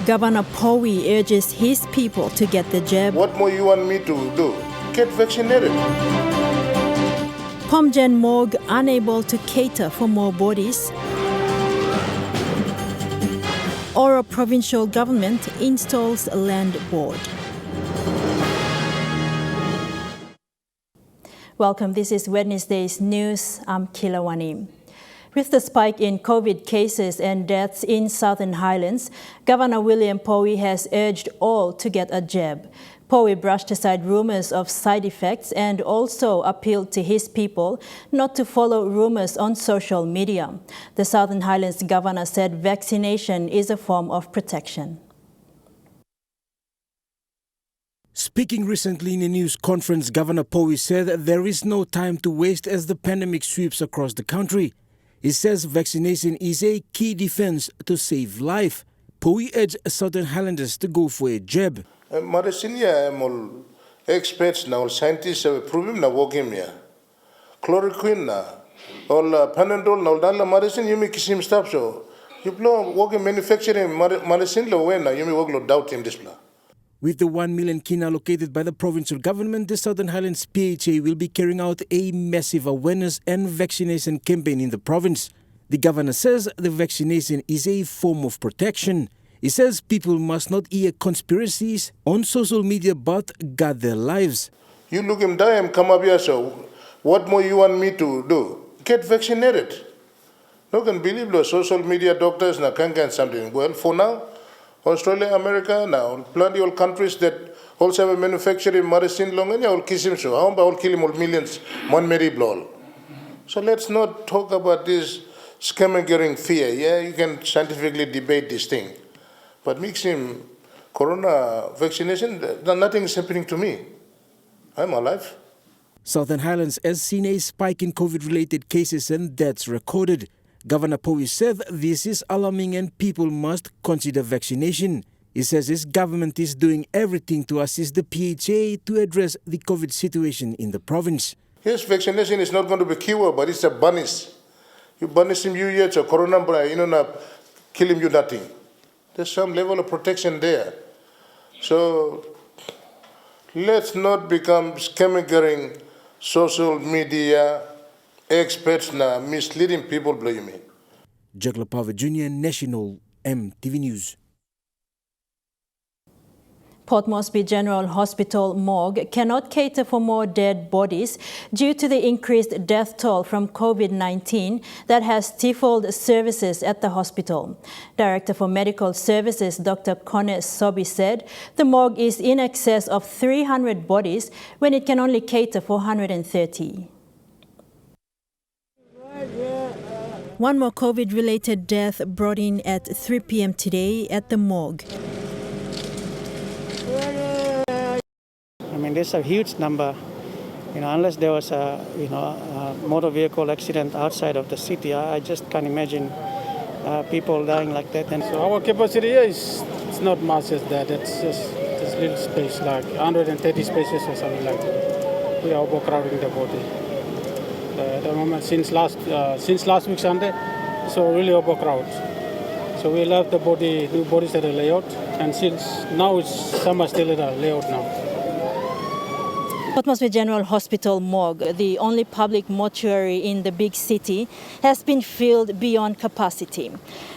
Governor Powi urges his people to get the jab. What more you want me to do? Get vaccinated. POMGEN morgue unable to cater for more bodies. Oro Provincial Government installs a land board. Welcome, this is Wednesday's news. I'm Kilawani. With the spike in COVID cases and deaths in Southern Highlands, Governor William Powi has urged all to get a jab. Powi brushed aside rumors of side effects and also appealed to his people not to follow rumors on social media. The Southern Highlands governor said vaccination is a form of protection. Speaking recently in a news conference, Governor Powi said that there is no time to waste as the pandemic sweeps across the country. He says vaccination is a key defense to save life. Powi urged Southern Highlanders to go for a jab. Marisinia experts now, scientists have proven na wokimia. Chloroquine na, all Panadol na, all medicine you make him stop so. You blow working manufacturing medicine lo when you may work lo doubt him this blah. With the 1 million kina allocated by the provincial government, the Southern Highlands PHA will be carrying out a massive awareness and vaccination campaign in the province. The governor says the vaccination is a form of protection. He says people must not hear conspiracies on social media but guard their lives. You look him die and come up here so what more you want me to do? Get vaccinated. No can believe the social media doctors na can something. Well, for now, Australia, America, now plenty of countries that also have a manufacturing medicine long and will kiss him so. How about kill him all millions, one merry blow. So let's not talk about this scamming fear. Yeah, you can scientifically debate this thing. But mix him corona vaccination, nothing is happening to me. I'm alive. Southern Highlands has seen a spike in COVID-related cases and deaths recorded. Governor Powi said this is alarming and people must consider vaccination. He says his government is doing everything to assist the PHA to address the COVID situation in the province. Yes, vaccination is not going to be cure, but it's a banish. You banish him, you yet, so corona, kill him, you nothing. There's some level of protection there. So let's not become scamming social media experts na misleading people, believe me. Jagla Power Jr., National EMTV News. Port Moresby General Hospital morgue cannot cater for more dead bodies due to the increased death toll from COVID-19 that has stifled services at the hospital. Director for Medical Services Dr. Kone Sobi said the morgue is in excess of 300 bodies when it can only cater for 130. One more COVID-related death brought in at 3 p.m. today at the morgue. I mean, there's a huge number, unless there was a motor vehicle accident outside of the city. I just can't imagine people dying like that. And so our capacity here is it's not much as that. It's just this little space, like 130 spaces or something like that. We are overcrowding the body. At the moment, since last week Sunday, so really overcrowded. So we'll have the new bodies at a layout, and since now some are still at a layout now. Port Moresby General Hospital morgue, the only public mortuary in the big city, has been filled beyond capacity.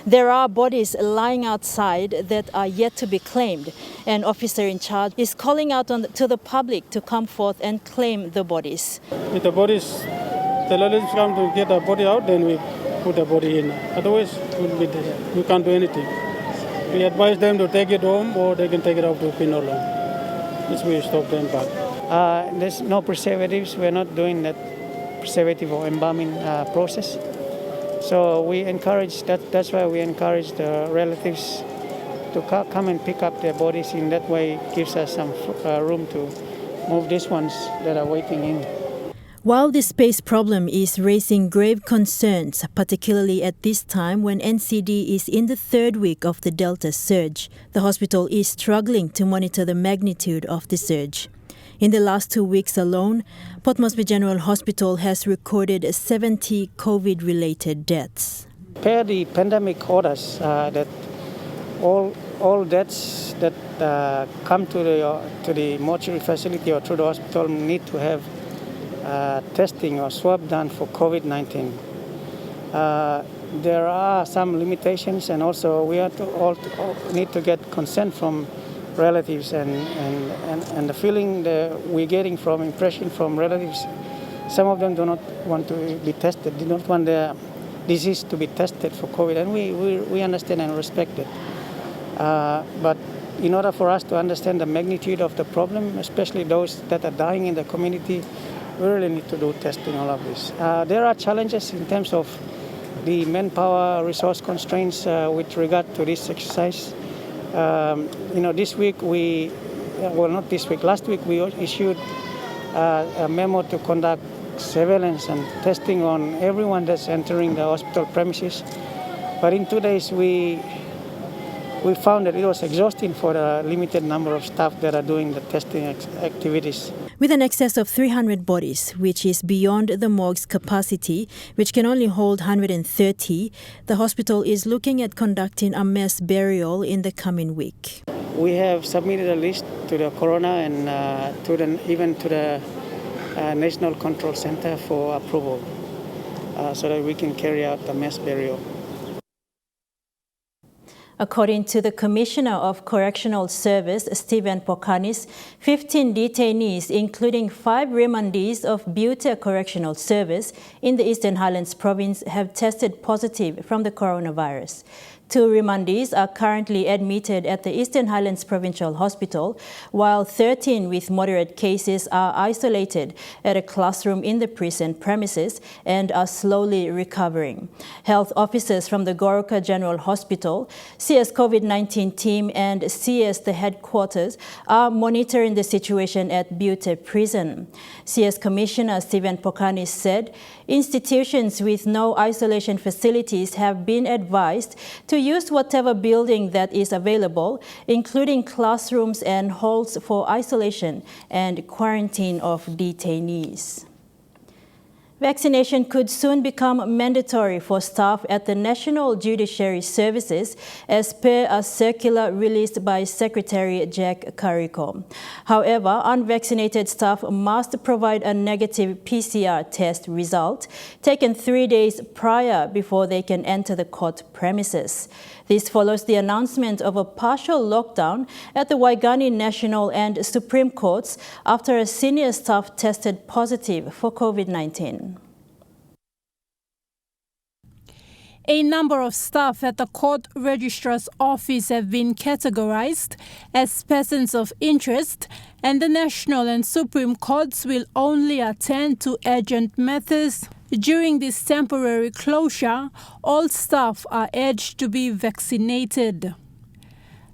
There are bodies lying outside that are yet to be claimed. An officer in charge is calling out to the public to come forth and claim the bodies. With the bodies, the relatives come to get the body out, then we put the body in. Otherwise, we can't do anything. We advise them to take it home or they can take it out to funeral home. This way stop them back. There's no preservatives. We're not doing that preservative or embalming process. So we encourage that. That's why we encourage the relatives to come and pick up their bodies. In that way, it gives us some room to move these ones that are waiting in. While the space problem is raising grave concerns, particularly at this time when NCD is in the third week of the Delta surge, the hospital is struggling to monitor the magnitude of the surge. In the last 2 weeks alone, Port Moresby General Hospital has recorded 70 COVID-related deaths. Per the pandemic orders that all all deaths that come to the mortuary facility or to the hospital need to have testing or swab done for COVID-19. There are some limitations, and also we have to all need to get consent from relatives, and the feeling that we're getting from impression from relatives, some of them do not want to be tested, do not want their disease to be tested for COVID, and we understand and respect it. But in order for us to understand the magnitude of the problem, especially those that are dying in the community, we really need to do testing, all of this. There are challenges in terms of the manpower resource constraints with regard to this exercise. This week last week we issued a memo to conduct surveillance and testing on everyone that's entering the hospital premises. But in 2 days we found that it was exhausting for the limited number of staff that are doing the testing activities. With an excess of 300 bodies, which is beyond the morgue's capacity, which can only hold 130, the hospital is looking at conducting a mass burial in the coming week. We have submitted a list to the coroner and even to the National Control Center for approval so that we can carry out the mass burial. According to the Commissioner of Correctional Service, Stephen Pokanis, 15 detainees, including 5 remandees of Butte Correctional Service in the Eastern Highlands Province, have tested positive from the coronavirus. 2 remandees are currently admitted at the Eastern Highlands Provincial Hospital, while 13 with moderate cases are isolated at a classroom in the prison premises and are slowly recovering. Health officers from the Goroka General Hospital, CS COVID-19 team and CS the headquarters are monitoring the situation at Butte Prison. CS Commissioner Stephen Pokanis said institutions with no isolation facilities have been advised to use whatever building that is available, including classrooms and halls for isolation and quarantine of detainees. Vaccination could soon become mandatory for staff at the National Judiciary Services, as per a circular released by Secretary Jack Carrico. However, unvaccinated staff must provide a negative PCR test result taken 3 days prior before they can enter the court premises. This follows the announcement of a partial lockdown at the Waigani National and Supreme Courts after a senior staff tested positive for COVID-19. A number of staff at the Court Registrar's Office have been categorized as persons of interest, and the National and Supreme Courts will only attend to urgent matters. During this temporary closure, all staff are urged to be vaccinated.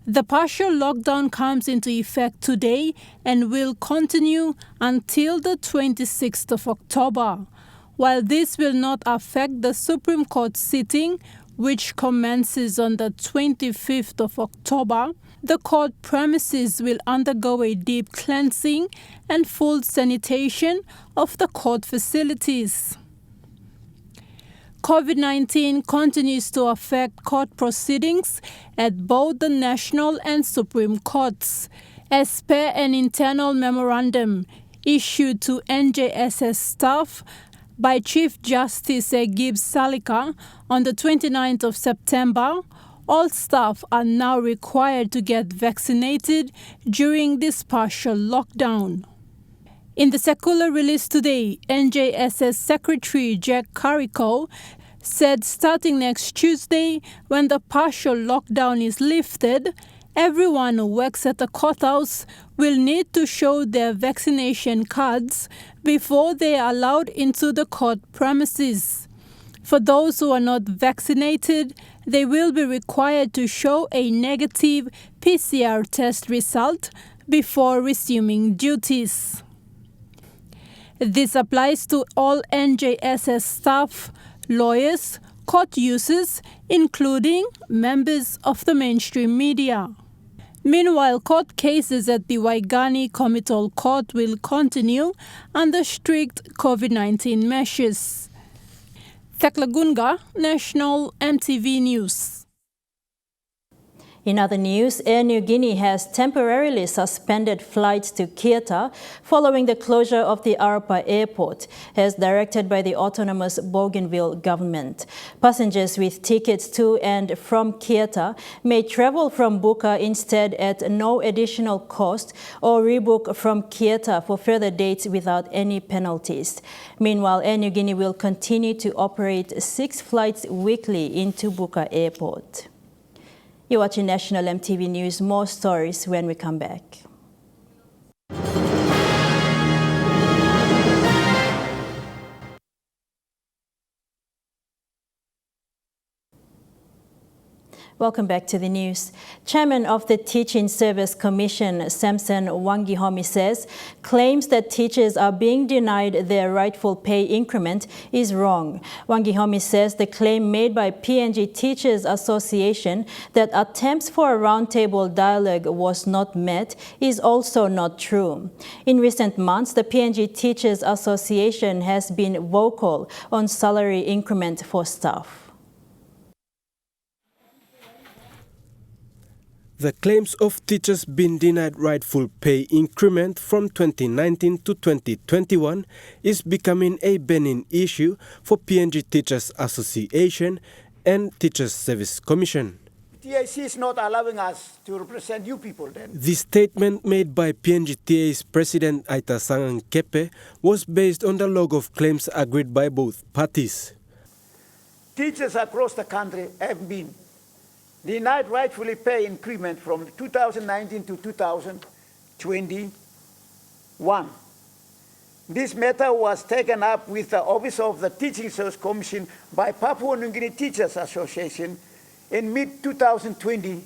The partial lockdown comes into effect today and will continue until the 26th of October. While this will not affect the Supreme Court sitting, which commences on the 25th of October, the court premises will undergo a deep cleansing and full sanitation of the court facilities. COVID-19 continues to affect court proceedings at both the National and Supreme Courts. As per an internal memorandum issued to NJSS staff by Chief Justice Gibbs Salika on the 29th of September, all staff are now required to get vaccinated during this partial lockdown. In the circular released today, NJSS Secretary Jack Carrico said starting next Tuesday, when the partial lockdown is lifted, everyone who works at the courthouse will need to show their vaccination cards before they are allowed into the court premises. For those who are not vaccinated, they will be required to show a negative PCR test result before resuming duties. This applies to all NJSS staff, lawyers, court users, including members of the mainstream media. Meanwhile, court cases at the Waigani Committal Court will continue under strict COVID-19 measures. Thekla Gunga, National EMTV News. In other news, Air Niugini has temporarily suspended flights to Kieta following the closure of the Arapa airport, as directed by the autonomous Bougainville government. Passengers with tickets to and from Kieta may travel from Buka instead at no additional cost or rebook from Kieta for further dates without any penalties. Meanwhile, Air Niugini will continue to operate 6 flights weekly into Buka airport. You're watching National EMTV News. More stories when we come back. Welcome back to the news. Chairman of the Teaching Service Commission, Samson Wangihomi, says claims that teachers are being denied their rightful pay increment is wrong. Wangihomi says the claim made by PNG Teachers Association that attempts for a roundtable dialogue was not met is also not true. In recent months, the PNG Teachers Association has been vocal on salary increment for staff. The claims of teachers being denied rightful pay increment from 2019 to 2021 is becoming a burning issue for PNG Teachers Association and Teachers Service Commission. TAC is not allowing us to represent you people then. The statement made by PNGTA's President Aita Sangan Kepe was based on the log of claims agreed by both parties. Teachers across the country have been denied rightfully pay increment from 2019 to 2021. This matter was taken up with the Office of the Teaching Service Commission by Papua New Guinea Teachers Association in mid-2020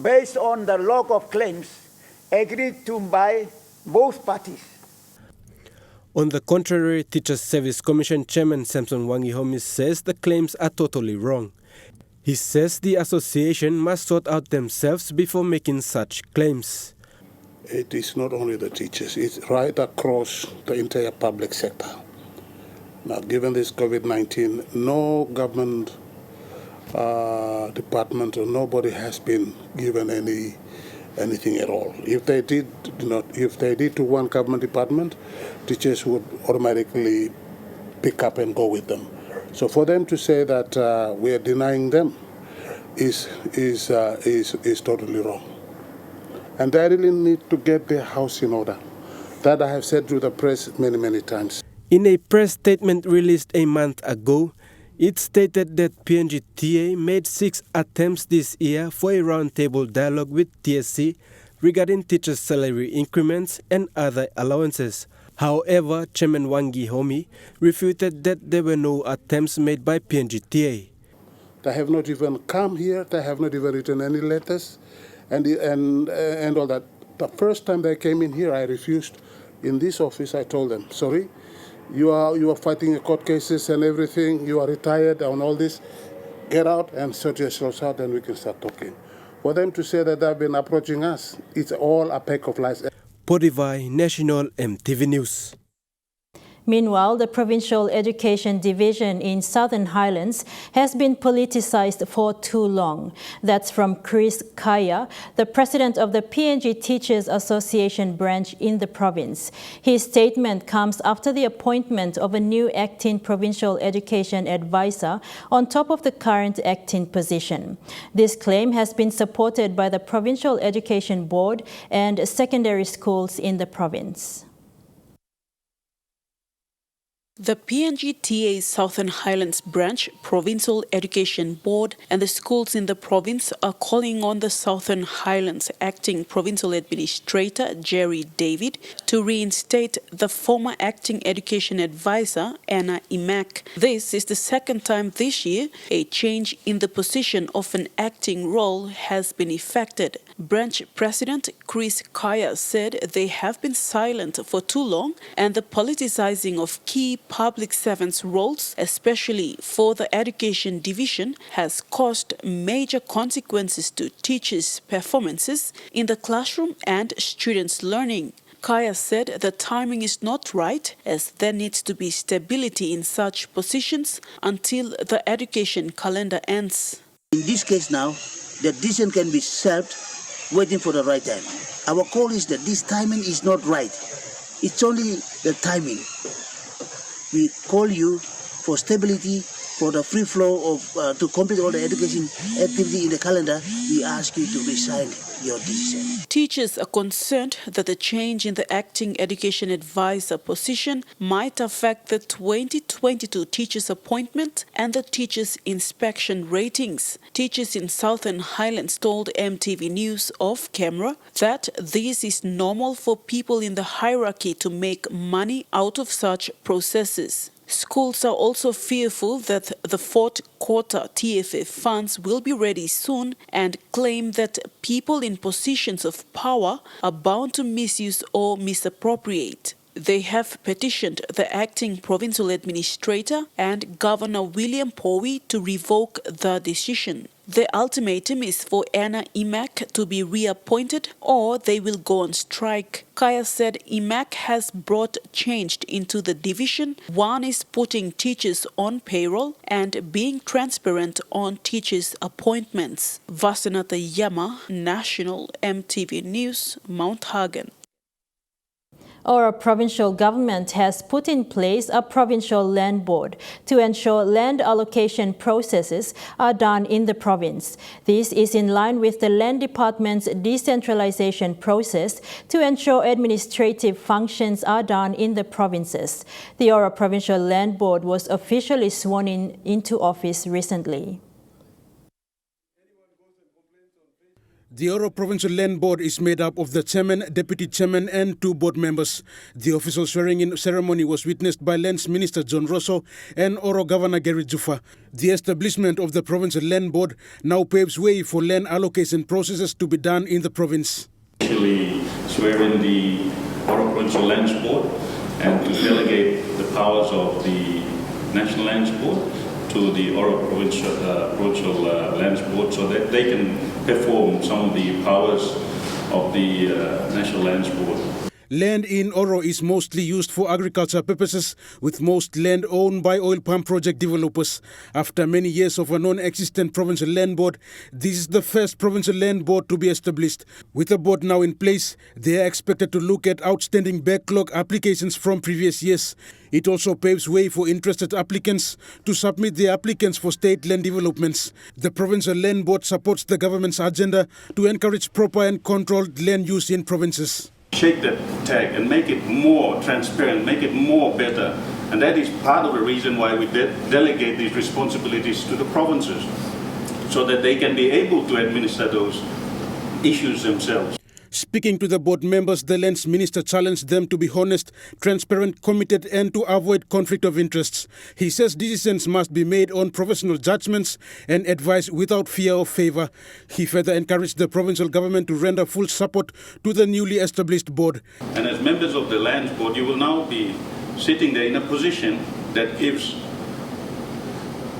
based on the log of claims agreed to by both parties. On the contrary, Teachers Service Commission Chairman Samson Wangihomi says the claims are totally wrong. He says the association must sort out themselves before making such claims. It is not only the teachers, it's right across the entire public sector. Now, given this COVID-19, no government department or nobody has been given anything at all. If they did to one government department, teachers would automatically pick up and go with them. So for them to say that we are denying them is totally wrong. And they really need to get their house in order. That I have said to the press many, many times. In a press statement released a month ago, it stated that PNGTA made 6 attempts this year for a roundtable dialogue with TSC regarding teachers' salary increments and other allowances. However, Chairman Wangihomi refuted that there were no attempts made by PNGTA. They have not even come here. They have not even written any letters, and all that. The first time they came in here, I refused. In this office, I told them, "Sorry, you are fighting court cases and everything. You are retired and all this. Get out and sort yourselves out, and we can start talking." For them to say that they've been approaching us, it's all a pack of lies. Podivai, National EMTV News. Meanwhile, the Provincial Education Division in Southern Highlands has been politicized for too long. That's from Chris Kaya, the president of the PNG Teachers Association branch in the province. His statement comes after the appointment of a new acting provincial education advisor on top of the current acting position. This claim has been supported by the Provincial Education Board and secondary schools in the province. The PNGTA Southern Highlands Branch, Provincial Education Board and the schools in the province are calling on the Southern Highlands Acting Provincial Administrator, Jerry David, to reinstate the former Acting Education Advisor, Anna Imac. This is the second time this year a change in the position of an acting role has been effected. Branch President Chris Kaya said they have been silent for too long and the politicizing of key public servants' roles, especially for the education division, has caused major consequences to teachers' performances in the classroom and students' learning. Kaya said the timing is not right as there needs to be stability in such positions until the education calendar ends. In this case now, the decision can be served waiting for the right time. Our call is that this timing is not right. It's only the timing. We call you for stability, for the free flow of to complete all the education activity in the calendar. We ask you to resign your decision. Teachers are concerned that the change in the acting education advisor position might affect the 2022 teachers appointment and the teachers inspection ratings. Teachers in Southern Highlands told EMTV News off camera that this is normal for people in the hierarchy to make money out of such processes. Schools are also fearful that the fourth quarter TFA funds will be ready soon and claim that people in positions of power are bound to misuse or misappropriate. They have petitioned the acting provincial administrator and Governor William Powi to revoke the decision. The ultimatum is for Anna Imac to be reappointed or they will go on strike. Kaya said Imac has brought change into the division. One is putting teachers on payroll and being transparent on teachers' appointments. Vasanatha Yama, National EMTV News, Mount Hagen. Oro Provincial Government has put in place a provincial land board to ensure land allocation processes are done in the province. This is in line with the Land Department's decentralization process to ensure administrative functions are done in the provinces. The Oro Provincial Land Board was officially sworn into office recently. The Oro Provincial Land Board is made up of the chairman, deputy chairman and 2 board members. The official swearing-in ceremony was witnessed by Lands Minister John Rosso and Oro Governor Gary Jufa. The establishment of the Provincial Land Board now paves way for land allocation processes to be done in the province. Actually swear in the Oro Provincial Lands Board and to delegate the powers of the National Lands Board to the Oro Provincial Lands Board so that they can perform some of the powers of the National Lands Board. Land in Oro is mostly used for agriculture purposes, with most land owned by oil palm project developers. After many years of a non-existent provincial land board, this is the first provincial land board to be established. With the board now in place, they are expected to look at outstanding backlog applications from previous years. It also paves way for interested applicants to submit their applicants for state land developments. The Provincial Land Board supports the government's agenda to encourage proper and controlled land use in provinces. Shake that tag and make it more transparent, make it more better. And that is part of the reason why we delegate these responsibilities to the provinces, so that they can be able to administer those issues themselves. Speaking to the board members, the Lands Minister challenged them to be honest, transparent, committed and to avoid conflict of interests. He says decisions must be made on professional judgments and advice without fear of favour. He further encouraged the provincial government to render full support to the newly established board. And as members of the Lands Board, you will now be sitting there in a position that gives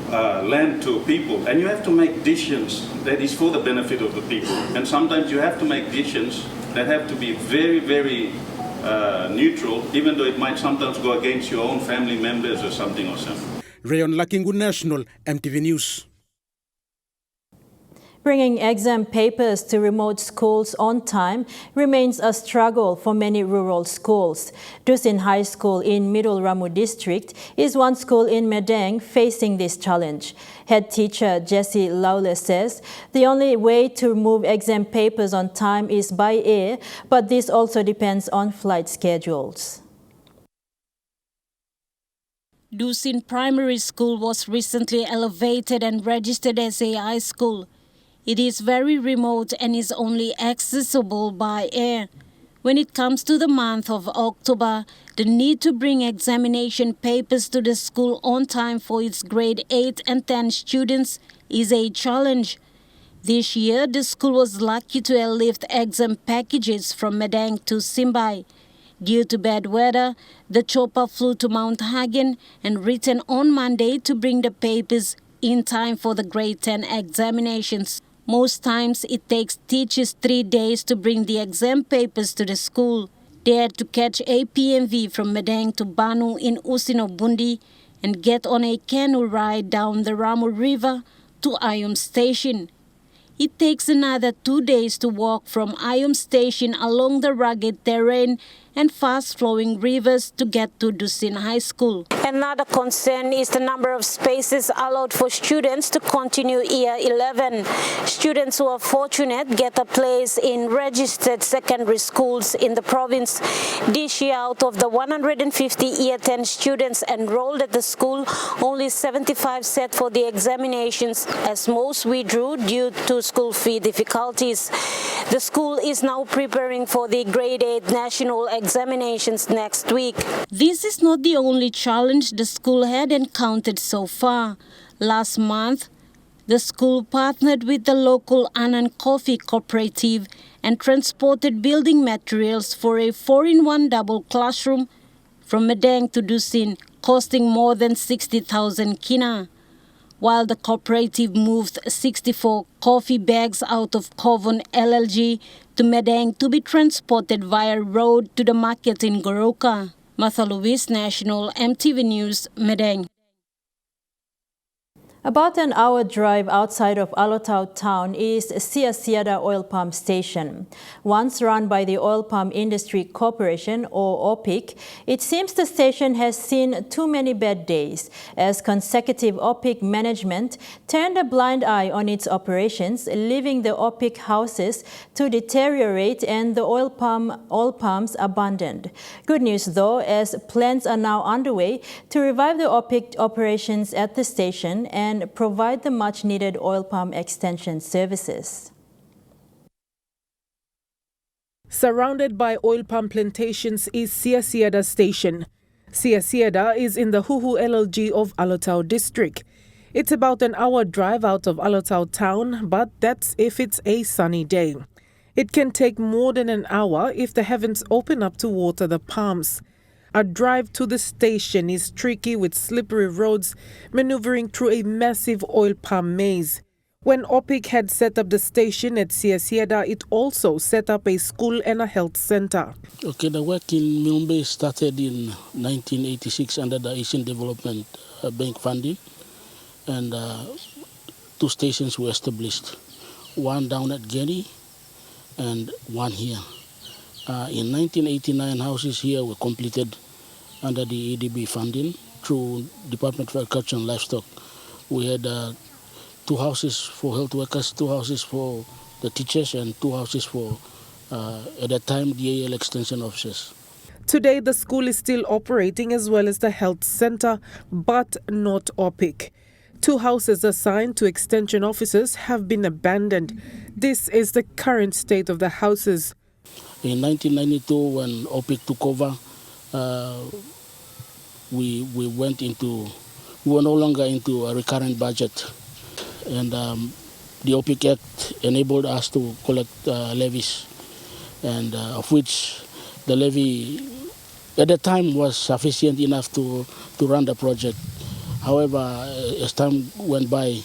land to people, and you have to make decisions that is for the benefit of the people. And sometimes you have to make decisions that have to be very, very neutral, even though it might sometimes go against your own family members or something. Rayon Lakingu, National EMTV News. Bringing exam papers to remote schools on time remains a struggle for many rural schools. Dusin High School in Middle Ramu District is one school in Medang facing this challenge. Head teacher Jesse Lawler says the only way to move exam papers on time is by air, but this also depends on flight schedules. Dusin Primary School was recently elevated and registered as a high school. It is very remote and is only accessible by air. When it comes to the month of October, the need to bring examination papers to the school on time for its grade 8 and 10 students is a challenge. This year, the school was lucky to airlift exam packages from Medang to Simbai. Due to bad weather, the chopper flew to Mount Hagen and returned on Monday to bring the papers in time for the grade 10 examinations. Most times, it takes teachers 3 days to bring the exam papers to the school. They had to catch a PMV from Medang to Banu in Usino Bundi and get on a canoe ride down the Ramu River to Ayom Station. It takes another 2 days to walk from Ayom Station along the rugged terrain and fast-flowing rivers to get to Dusin High School. Another concern is the number of spaces allowed for students to continue year 11. Students who are fortunate get a place in registered secondary schools in the province. This year, out of the 150 year 10 students enrolled at the school, only 75 sat for the examinations, as most withdrew due to school fee difficulties. The school is now preparing for the grade 8 national examinations next week. This is not the only challenge the school had encountered so far. Last month, the school partnered with the local Anand Coffee Cooperative and transported building materials for a 4-in-1 double classroom from Medang to Dusin, costing more than 60,000 kina. While the cooperative moved 64 coffee bags out of Kovon LLG to Medang to be transported via road to the market in Goroka. Martha Luis, National EMTV News, Medang. About an hour drive outside of Alotau town is Siasiada Oil Palm Station. Once run by the Oil Palm Industry Corporation, or OPIC, it seems the station has seen too many bad days, as consecutive OPIC management turned a blind eye on its operations, leaving the OPIC houses to deteriorate and the oil palms abandoned. Good news though, as plans are now underway to revive the OPIC operations at the station and provide the much-needed oil palm extension services. Surrounded by oil palm plantations is Siasiada Station. Siasiada is in the Huhu LLG of Alotau district. It's about an hour drive out of Alotau town, but that's if it's a sunny day. It can take more than an hour if the heavens open up to water the palms. A drive to the station is tricky with slippery roads, maneuvering through a massive oil palm maze. When OPIC had set up the station at Siasiada, it also set up a school and a health center. Okay, the work in Mumbai started in 1986 under the Asian Development Bank funding, and 2 stations were established, one down at Geni and one here. In 1989, houses here were completed under the ADB funding through Department of Agriculture and Livestock. We had 2 houses for health workers, 2 houses for the teachers, and 2 houses for, at that time, DAL extension officers. Today, the school is still operating as well as the health center, but not OPIC. 2 houses assigned to extension officers have been abandoned. This is the current state of the houses. In 1992, when OPIC took over, we were no longer into a recurrent budget. And the OPIC Act enabled us to collect levies, and of which the levy at the time was sufficient enough to run the project. However, as time went by,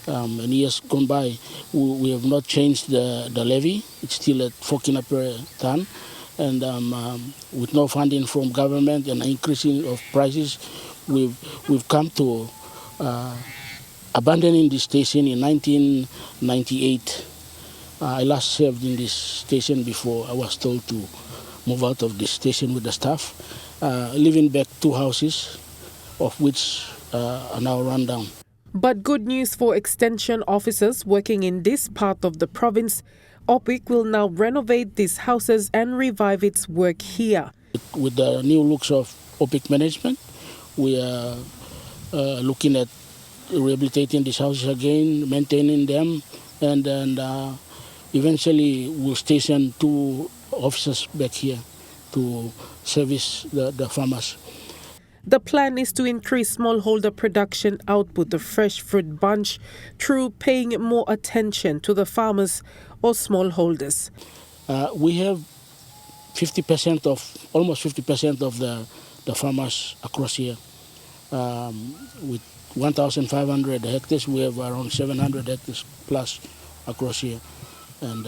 and years gone by, we have not changed the levy. It's still at 4 kina per ton, and with no funding from government and increasing of prices, we've come to abandoning this station in 1998. I last served in this station before I was told to move out of this station with the staff, leaving back 2 houses, of which are now run down. But good news for extension officers working in this part of the province. OPIC will now renovate these houses and revive its work here. With the new looks of OPIC management, we are looking at rehabilitating these houses again, maintaining them, and then eventually we'll station 2 officers back here to service the farmers. The plan is to increase smallholder production output of fresh fruit bunch through paying more attention to the farmers or smallholders. We have almost 50% of the farmers across here. With 1,500 hectares, we have around 700 hectares plus across here. And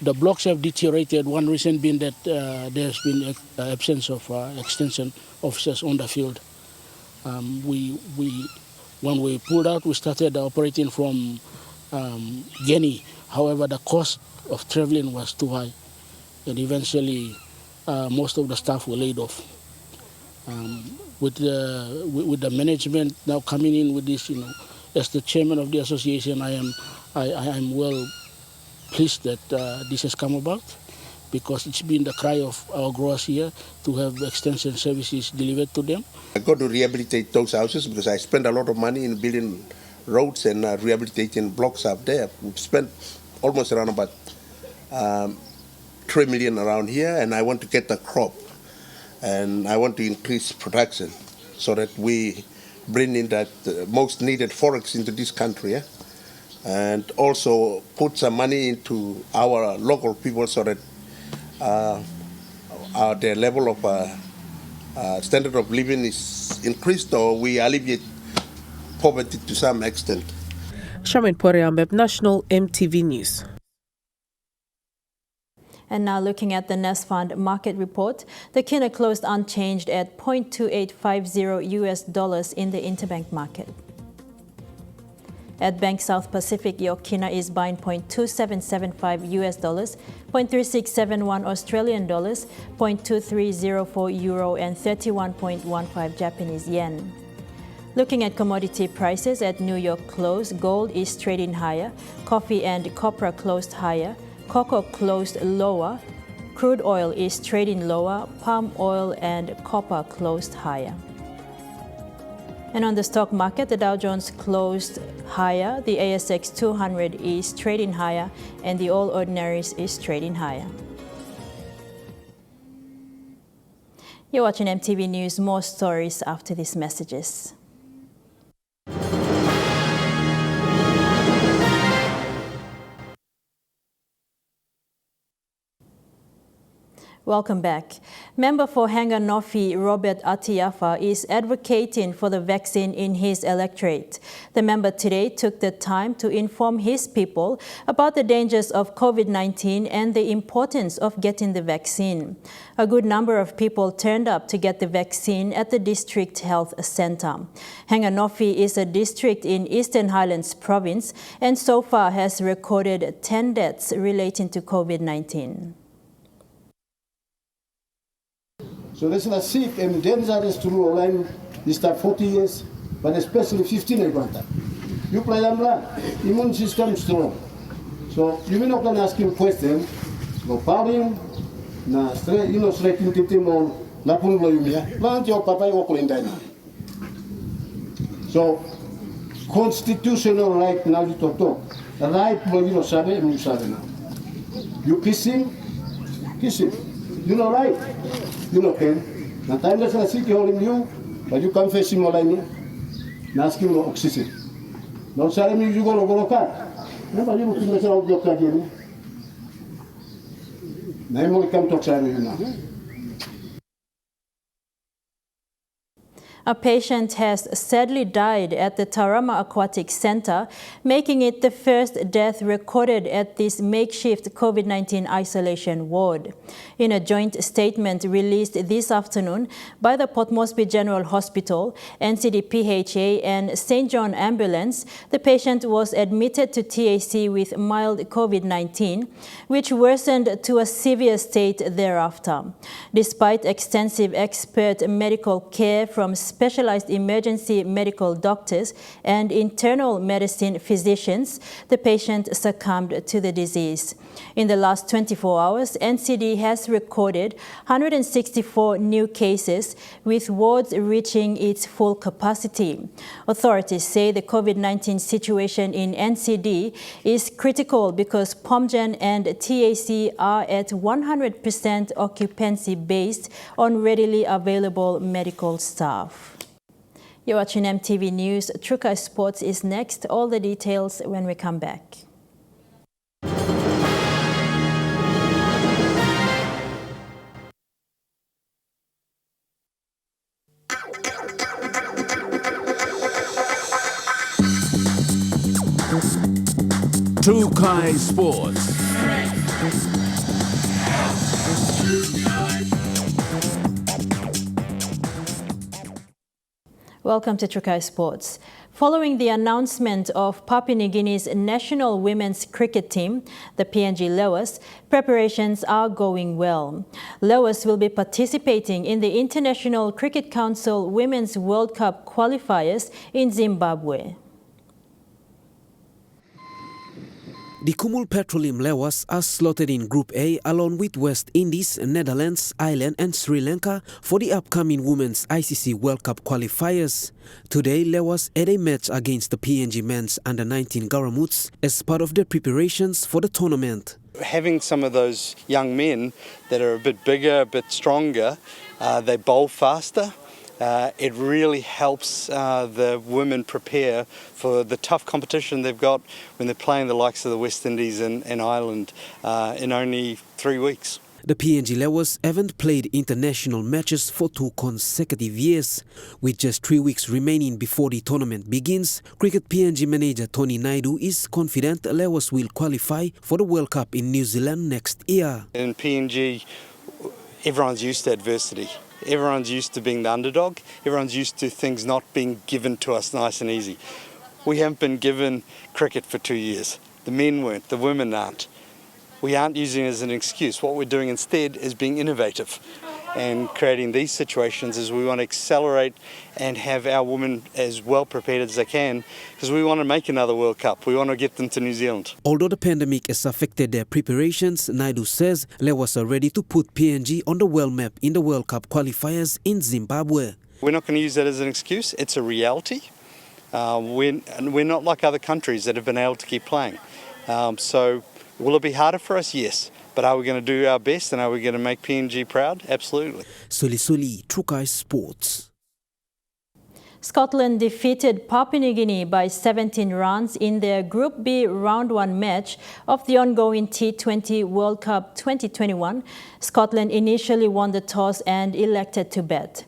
the blocks have deteriorated. One reason being that there's been absence of extension officers on the field. We When we pulled out, we started operating from Guinea. However, the cost of traveling was too high, and eventually most of the staff were laid off. With the management now coming in with this, as the chairman of the association, I am well pleased that this has come about, because it's been the cry of our growers here to have extension services delivered to them. I got to rehabilitate those houses because I spent a lot of money in building roads and rehabilitating blocks up there. We've spent almost around about 3 million around here, and I want to get the crop, and I want to increase production so that we bring in that most needed forex into this country, and also put some money into our local people so that their level of standard of living is increased, or we alleviate poverty to some extent. Shamin Poreambeb, National EMTV News. And now looking at the Nest Fund market report, the kina closed unchanged at $0.2850 in the interbank market. At Bank South Pacific, your kina is buying $0.2775 $0.3671 Australian dollars, $0.2304 euro, and 31.15 Japanese yen. Looking at commodity prices at New York close, gold is trading higher, coffee and copra closed higher, cocoa closed lower, crude oil is trading lower, palm oil and copper closed higher. And on the stock market, the Dow Jones closed higher, the ASX 200 is trading higher, and the All Ordinaries is trading higher. You're watching EMTV News. More stories after these messages. Welcome back. Member for Hanganofi Robert Atiafa is advocating for the vaccine in his electorate. The member today took the time to inform his people about the dangers of COVID-19 and the importance of getting the vaccine. A good number of people turned up to get the vaccine at the District Health Centre. Hanganofi is a district in Eastern Highlands Province and so far has recorded 10 deaths relating to COVID-19. So this is sick and dangerous to know line this time 40 years, but especially 15 years. You play them immune system strong. So you may not gonna ask him question, no powering, na straight, straight into him on lapun loyumia, plant your papa okulindana. So constitutional right now you talk. The right boy sabe now. You kiss him. You know right. You know, Ken. Na time that's na sick holding you, but you confess him all I mean. Na ask him no oxygen. No sorry me you go car. Never you can say out your car again. Na mo come talk sorry you now. A patient has sadly died at the Tarama Aquatic Center, making it the first death recorded at this makeshift COVID-19 isolation ward. In a joint statement released this afternoon by the Port Moresby General Hospital, NCD-PHA and St. John Ambulance, the patient was admitted to TAC with mild COVID-19, which worsened to a severe state thereafter. Despite extensive expert medical care from specialized emergency medical doctors and internal medicine physicians, the patient succumbed to the disease. In the last 24 hours, NCD has recorded 164 new cases, with wards reaching its full capacity. Authorities say the COVID-19 situation in NCD is critical because POMGEN and TAC are at 100% occupancy based on readily available medical staff. You're watching EMTV News. Trukai Sports is next. All the details when we come back. Trukai Sports. Welcome to Trukai Sports. Following the announcement of Papua New Guinea's national women's cricket team, the PNG Lowers, preparations are going well. Lowers will be participating in the International Cricket Council Women's World Cup qualifiers in Zimbabwe. The Kumul Petroleum Lewis are slotted in Group A along with West Indies, Netherlands, Ireland and Sri Lanka for the upcoming Women's ICC World Cup qualifiers. Today, Lewis had a match against the PNG men's under-19 Garamoots as part of their preparations for the tournament. Having some of those young men that are a bit bigger, a bit stronger, they bowl faster. It really helps the women prepare for the tough competition they've got when they're playing the likes of the West Indies and Ireland in only 3 weeks. The PNG Lewis haven't played international matches for 2 consecutive years. With just 3 weeks remaining before the tournament begins, Cricket PNG manager Tony Naidu is confident Lewis will qualify for the World Cup in New Zealand next year. In PNG, everyone's used to adversity. Everyone's used to being the underdog. Everyone's used to things not being given to us nice and easy. We haven't been given cricket for 2 years. The men weren't, the women aren't. We aren't using it as an excuse. What we're doing instead is being innovative and creating these situations as we want to accelerate and have our women as well prepared as they can, because we want to make another World Cup. We want to get them to New Zealand. Although the pandemic has affected their preparations, Naidu says Lewis are ready to put PNG on the world map in the World Cup qualifiers in Zimbabwe. We're not going to use that as an excuse. It's a reality. We're not like other countries that have been able to keep playing. So will it be harder for us? Yes. But are we going to do our best and are we going to make PNG proud? Absolutely. Suli, Trukai Sports. Scotland defeated Papua New Guinea by 17 runs in their Group B Round 1 match of the ongoing T20 World Cup 2021. Scotland initially won the toss and elected to bat.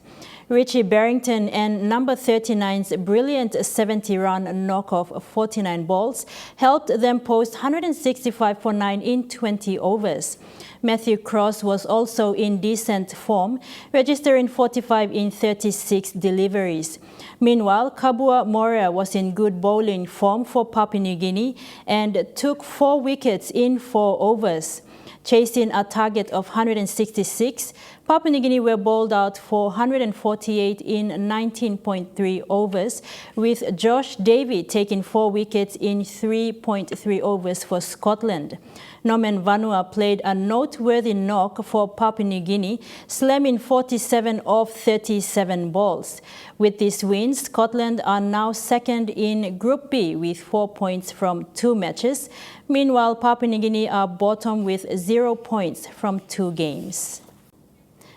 Richie Barrington and number 39's brilliant 70-run knock of 49 balls helped them post 165 for 9 in 20 overs. Matthew Cross was also in decent form, registering 45 in 36 deliveries. Meanwhile, Kabua Morea was in good bowling form for Papua New Guinea and took 4 wickets in 4 overs. Chasing a target of 166, Papua New Guinea were bowled out for 148 in 19.3 overs, with Josh Davey taking 4 wickets in 3.3 overs for Scotland. Norman Vanua played a noteworthy knock for Papua New Guinea, slamming 47 of 37 balls. With this win, Scotland are now second in Group B with 4 points from 2 matches. Meanwhile, Papua New Guinea are bottom with 0 points from 2 games.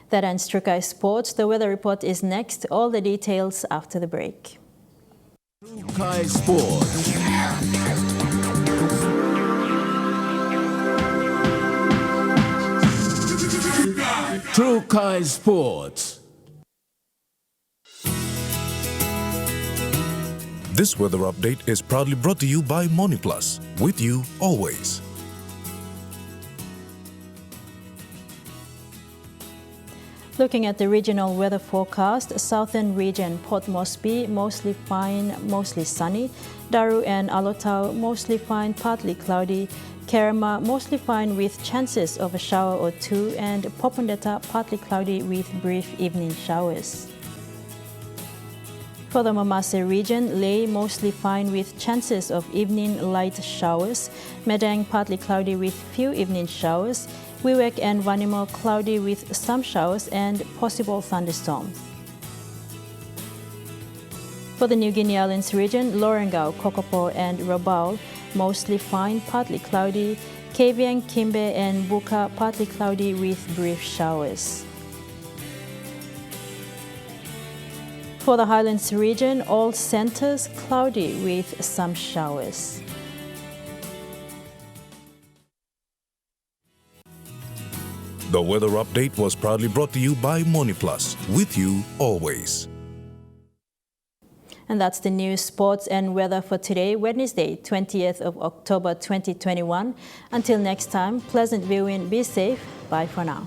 That ends Trukai Sports. The weather report is next. All the details after the break. Trukai Sports. Trukai Sports. This weather update is proudly brought to you by MoniPlus, with you always. Looking at the regional weather forecast, southern region, Port Moresby, mostly fine, mostly sunny. Daru and Alotau, mostly fine, partly cloudy. Kerema, mostly fine with chances of a shower or 2. And Popondetta, partly cloudy with brief evening showers. For the Mamase region, Ley, mostly fine with chances of evening light showers. Medang, partly cloudy with few evening showers. Wewak and Vanimo, cloudy with some showers and possible thunderstorms. For the New Guinea Islands region, Lorengau, Kokopo and Rabaul, mostly fine, partly cloudy. Kavieng, Kimbe and Buka, partly cloudy with brief showers. For the Highlands region, all centers cloudy with some showers. The weather update was proudly brought to you by MoniPlus, with you always. And that's the news, sports and weather for today, Wednesday, 20th of October 2021. Until next time, pleasant viewing, be safe, bye for now.